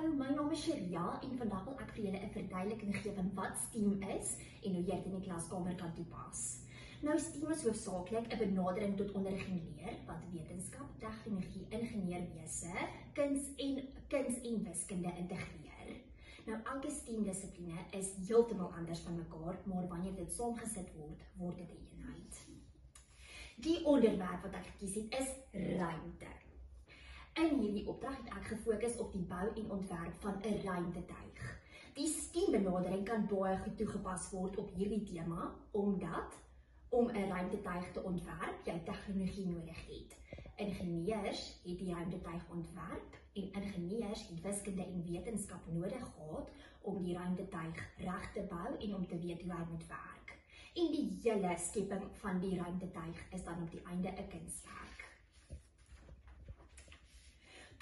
Hallo, my naam is Sharia en vandag wil ek vir julle 'n verduideliking gee van wat STEAM is en hoe jy dit in die klaskamer kan toepas. Nou STEAM is hoofsaaklik 'n benadering tot onderrig en leer wat wetenskap, tegnologie, ingenieurswese, kuns en wiskunde integreer. Nou elke STEAM dissipline is heeltemal anders van mekaar, maar wanneer dit saamgesit word, word dit 'n eenheid. Die onderwerp wat ek gekies het is ruimte. In hierdie opdrag het ek gefokus op die bou en ontwerp van 'n ruimtetuig. Die STEAM-benadering kan baie goed toegepas word op hierdie tema, omdat om 'n ruimtetuig te ontwerp, jy tegnologie nodig het. Ingenieurs het die ruimtetuig ontwerp en ingenieurs het wiskunde en wetenskap nodig gehad om die ruimtetuig reg te bou en om te weet hoe hy moet werk. En die hele skepping van die ruimtetuig is dan op die einde 'n kunswerk.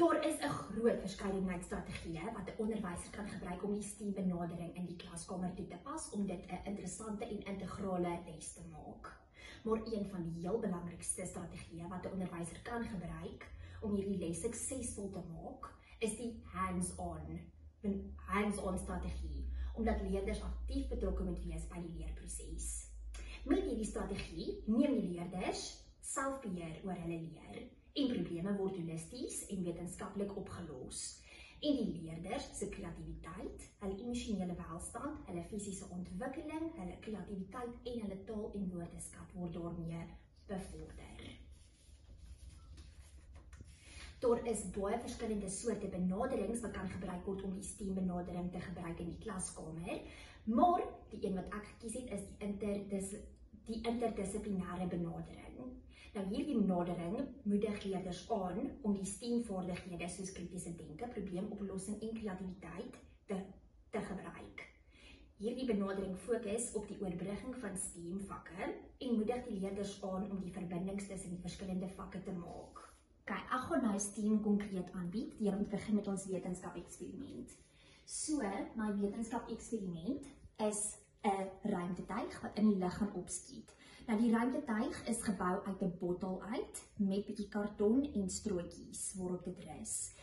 Daar is 'n groot verskeidenheid strategieë wat 'n onderwyser kan gebruik om die STEAM-benadering in die klaskamer toe te pas om dit 'n interessante en integrale les te maak. Maar een van die heel belangrikste strategieë wat 'n onderwyser kan gebruik om hierdie les suksesvol te maak, is die hands-on strategie, omdat leerders aktief betrokke moet wees by die leerproses. Met hierdie strategie neem die leerders selfbeheer oor hulle leer en probleme word holisties en wetenskaplik opgelos. En die leerders se kreatiwiteit, hulle emosionele welstand, hulle fisiese ontwikkeling, hulle kreatiwiteit en hulle taal- en woordeskat word daarmee bevorder. Daar is baie verskillende soorte benaderings wat kan gebruik word om die STEAM-benadering te gebruik in die klaskamer, maar die een wat ek gekies het is die interdissiplinêre benadering. Nou hierdie benadering moedig leerders aan om die STEAM-vaardighede soos kritiese denke, probleemoplossing en kreatiwiteit te gebruik. Hierdie benadering fokus op die oorbrugging van STEAM-vakke en moedig die leerders aan om die verbindings tussen die verskillende vakke te maak. Ek gaan nou STEAM konkreet aanbied deur om te begin met ons wetenskap-eksperiment. So, my wetenskap-eksperiment is 'n ruimtetuig wat in die lug gaan opskiet. Nou die ruimtetuig is gebou uit 'n bottel uit met bietjie karton en strootjies waarop dit rus.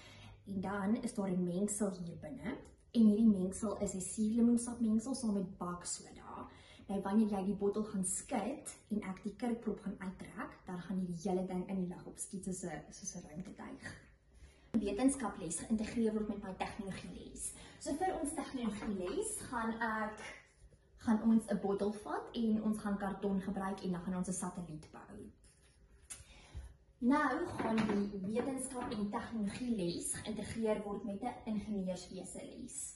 En dan is daar 'n mengsel hier binne en hierdie mengsel is 'n suurlemoensapmengsel saam met baksoda. Nou wanneer jy die bottel gaan skud en ek die kurkprop gaan uittrek, dan gaan die hele ding in die lug opskiet soos 'n ruimtetuig. Wetenskaples geïntegreer word met my tegnologieles. So vir ons tegnologieles gaan ons 'n bottel vat en ons gaan karton gebruik en dan gaan ons 'n satelliet bou. Nou gaan die wetenskap en tegnologieles geïntegreer word met 'n ingenieurswese les.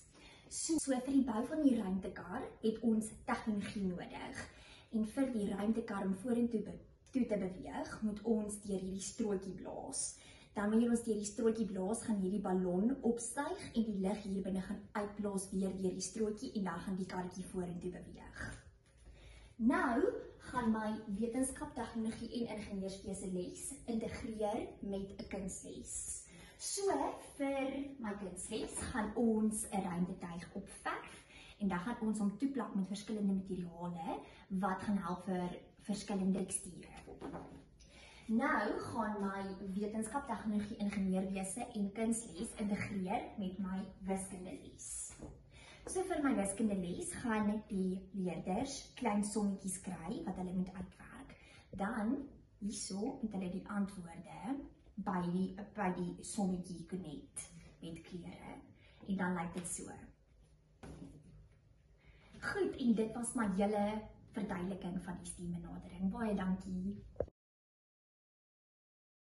So vir die bou van die ruimtekar het ons tegnologie nodig. En vir die ruimtekar om vorentoe te beweeg, moet ons deur hierdie strootjie blaas. Dan wanneer ons deur die strootjie blaas, gaan hierdie ballon opstyg en die lug hier binne gaan uitblaas weer deur die strootjie en dan gaan die karretjie vorentoe beweeg. Nou gaan my wetenskap, tegnologie en ingenieurswese les integreer met 'n kunsles. So vir my kunsles gaan ons 'n ruimtetuig opverf en dan gaan ons hom toeplak met verskillende materiale wat gaan help vir verskillende teksture. Nou gaan my wetenskap, tegnologie, ingenieurswese en kunsles integreer met my wiskundeles. So vir my wiskundeles gaan die leerders klein sommetjies kry wat hulle moet uitwerk. Dan hierso moet hulle die antwoorde by die sommetjie connect met kleure en dan lyk dit so. Goed, en dit was my hele verduideliking van die STEAM-benadering. Baie dankie.